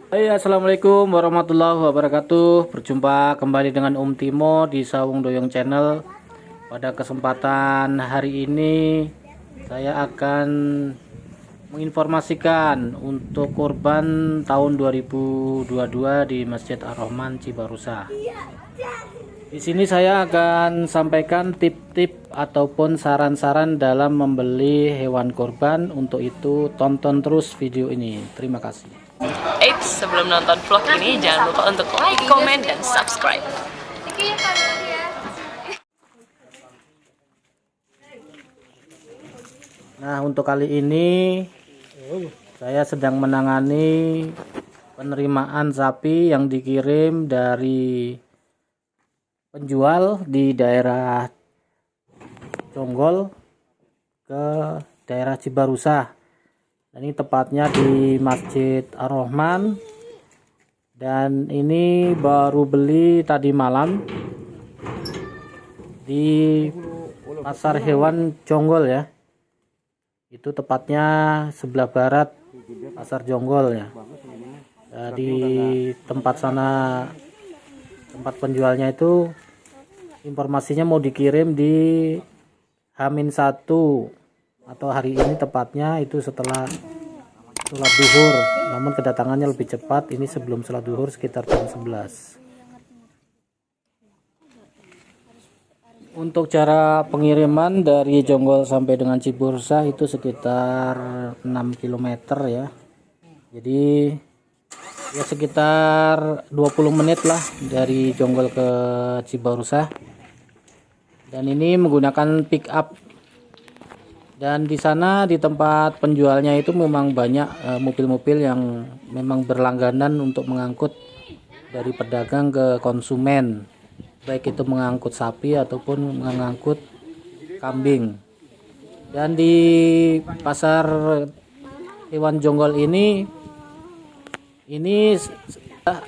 Hai, assalamualaikum warahmatullahi wabarakatuh. Berjumpa kembali dengan Om Timo di Sawung Doyong Channel. Pada kesempatan hari ini saya akan menginformasikan untuk kurban tahun 2022 di Masjid Ar-Rahman Cibarusah. Di sini saya akan sampaikan tip-tip ataupun saran-saran dalam membeli hewan kurban. Untuk itu tonton terus video ini. Terima kasih. Eits, sebelum nonton vlog ini jangan lupa untuk like, komen, dan subscribe. Nah, untuk kali ini saya sedang menangani penerimaan sapi yang dikirim dari penjual di daerah Jonggol ke daerah Cibarusah. Ini tepatnya di Masjid Ar-Rahman, dan ini baru beli tadi malam di pasar hewan Jonggol ya. Itu tepatnya sebelah barat pasar Jonggol ya. Di tempat sana, tempat penjualnya itu informasinya mau dikirim di H-1 atau hari ini tepatnya itu setelah sholat duhur, namun kedatangannya lebih cepat, ini sebelum sholat duhur sekitar jam 11. Untuk cara pengiriman dari Jonggol sampai dengan Cibarusah itu sekitar 6 km ya, jadi ya sekitar 20 menit lah dari Jonggol ke Cibarusah. Dan ini menggunakan pick up. Dan di sana di tempat penjualnya itu memang banyak mobil-mobil yang memang berlangganan untuk mengangkut dari pedagang ke konsumen, baik itu mengangkut sapi ataupun mengangkut kambing. Dan di pasar hewan Jonggol ini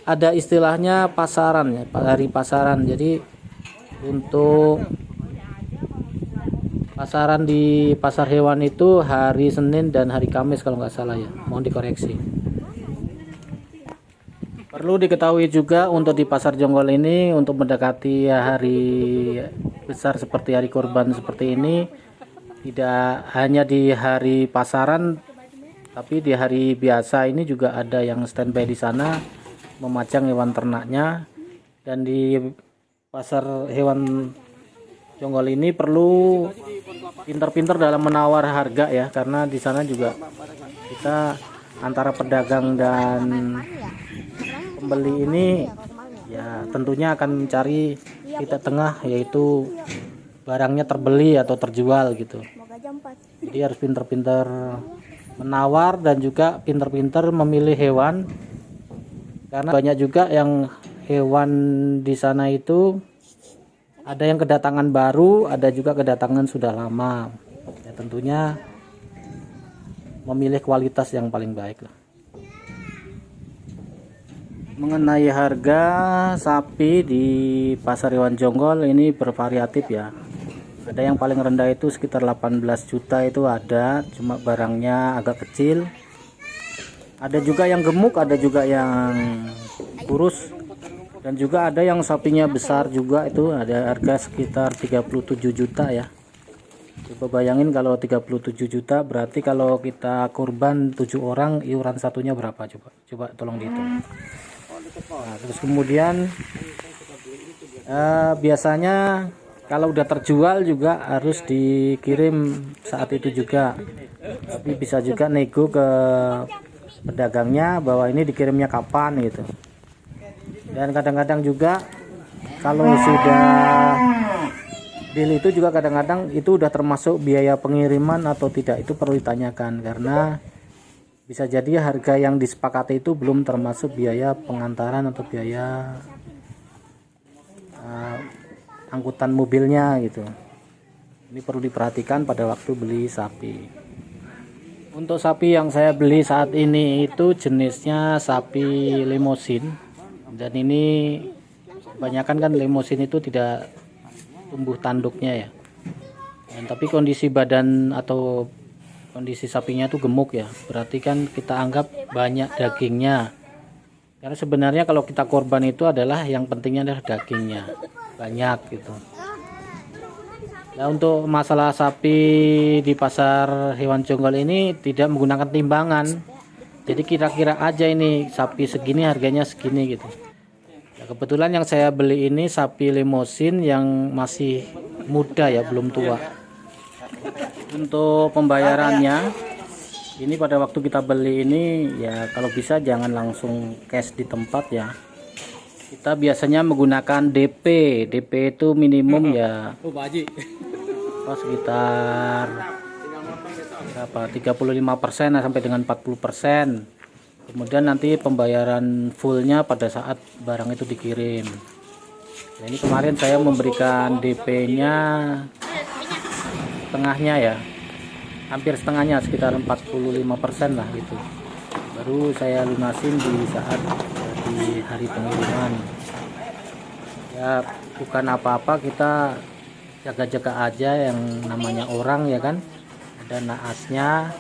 ada istilahnya pasaran ya, hari pasaran. Jadi untuk pasaran di pasar hewan itu hari Senin dan hari Kamis kalau nggak salah ya, mohon dikoreksi. Perlu diketahui juga untuk di pasar Jonggol ini, untuk mendekati hari besar seperti hari kurban seperti ini, tidak hanya di hari pasaran tapi di hari biasa ini juga ada yang standby di sana memajang hewan ternaknya. Dan di pasar hewan Jonggol ini perlu pintar-pintar dalam menawar harga ya, karena di sana juga kita antara pedagang dan pembeli ini ya tentunya akan mencari titik tengah, yaitu barangnya terbeli atau terjual gitu. Jadi harus pintar-pintar menawar dan juga pintar-pintar memilih hewan, karena banyak juga yang hewan di sana itu ada yang kedatangan baru, ada juga kedatangan sudah lama. Ya, tentunya memilih kualitas yang paling baik lah. Mengenai harga sapi di pasar hewan Jonggol ini bervariatif ya. Ada yang paling rendah itu sekitar 18 juta itu ada, cuma barangnya agak kecil. Ada juga yang gemuk, ada juga yang kurus. Dan juga ada yang sapinya besar juga, itu ada harga sekitar 37 juta ya. Coba bayangin kalau 37 juta berarti kalau kita kurban 7 orang iuran satunya berapa, coba tolong dihitung. Nah, terus kemudian biasanya kalau udah terjual juga harus dikirim saat itu juga. Tapi bisa juga nego ke pedagangnya bahwa ini dikirimnya kapan gitu. Dan kadang-kadang juga kalau sudah deal itu juga kadang-kadang itu udah termasuk biaya pengiriman atau tidak, itu perlu ditanyakan, karena bisa jadi harga yang disepakati itu belum termasuk biaya pengantaran atau biaya angkutan mobilnya gitu. Ini perlu diperhatikan pada waktu beli sapi. Untuk sapi yang saya beli saat ini itu jenisnya sapi limosin. Dan ini kebanyakan kan limosin itu tidak tumbuh tanduknya ya. Tapi kondisi badan atau kondisi sapinya itu gemuk ya, berarti kan kita anggap banyak dagingnya. Karena sebenarnya kalau kita korban itu adalah yang pentingnya adalah dagingnya banyak gitu. Nah, untuk masalah sapi di pasar hewan jonggol ini tidak menggunakan timbangan. Jadi kira-kira aja ini sapi segini harganya segini gitu. Nah, kebetulan yang saya beli ini sapi limosin yang masih muda ya, belum tua. Untuk pembayarannya ini pada waktu kita beli ini ya kalau bisa jangan langsung cash di tempat ya. Kita biasanya menggunakan DP. DP itu minimum ya sekitar berapa 35% sampai dengan 40%. Kemudian nanti pembayaran fullnya pada saat barang itu dikirim. Nah, ini kemarin saya memberikan DP-nya setengahnya ya, hampir setengahnya, sekitar 45% lah gitu. Baru saya lunasin di saat di hari pengiriman. Ya bukan apa-apa, kita jaga-jaga aja yang namanya orang ya kan, ada naasnya,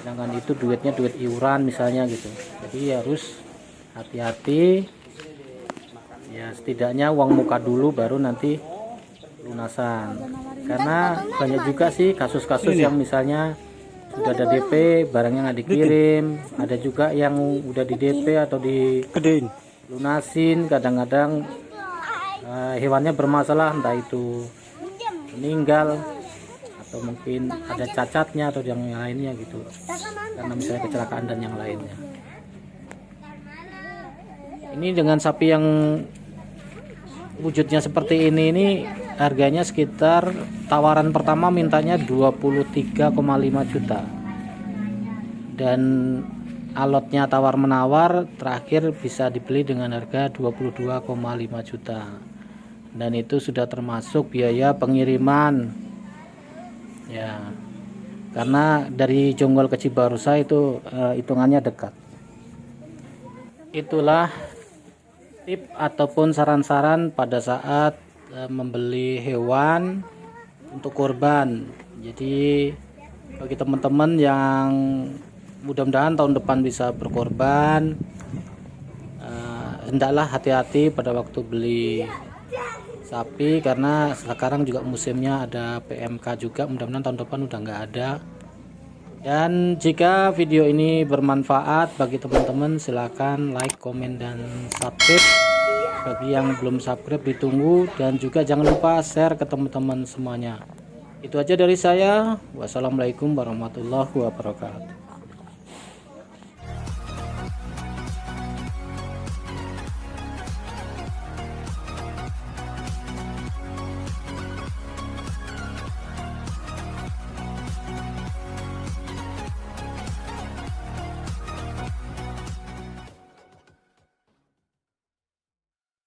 sedangkan itu duitnya duit iuran misalnya gitu. Jadi harus hati-hati ya, setidaknya uang muka dulu baru nanti lunasan. Karena banyak juga sih kasus-kasus yang misalnya sudah ada DP barangnya nggak dikirim, ada juga yang udah di DP atau di lunasin, kadang-kadang hewannya bermasalah, entah itu meninggal atau mungkin ada cacatnya atau yang lainnya gitu, karena misalnya kecelakaan dan yang lainnya. Ini dengan sapi yang wujudnya seperti ini harganya sekitar, tawaran pertama mintanya 23,5 juta dan alotnya tawar menawar terakhir bisa dibeli dengan harga 22,5 juta, dan itu sudah termasuk biaya pengiriman ya, karena dari Jonggol ke Cibarusah itu hitungannya dekat. Itulah tip ataupun saran-saran pada saat membeli hewan untuk kurban. Jadi bagi teman-teman yang mudah-mudahan tahun depan bisa berkorban, hendaklah hati-hati pada waktu beli sapi, karena sekarang juga musimnya ada PMK juga, mudah-mudahan tahun depan udah nggak ada. Dan jika video ini bermanfaat bagi teman-teman, silakan like, komen, dan subscribe. Bagi yang belum subscribe ditunggu, dan juga jangan lupa share ke teman-teman semuanya. Itu aja dari saya. Wassalamualaikum warahmatullahi wabarakatuh.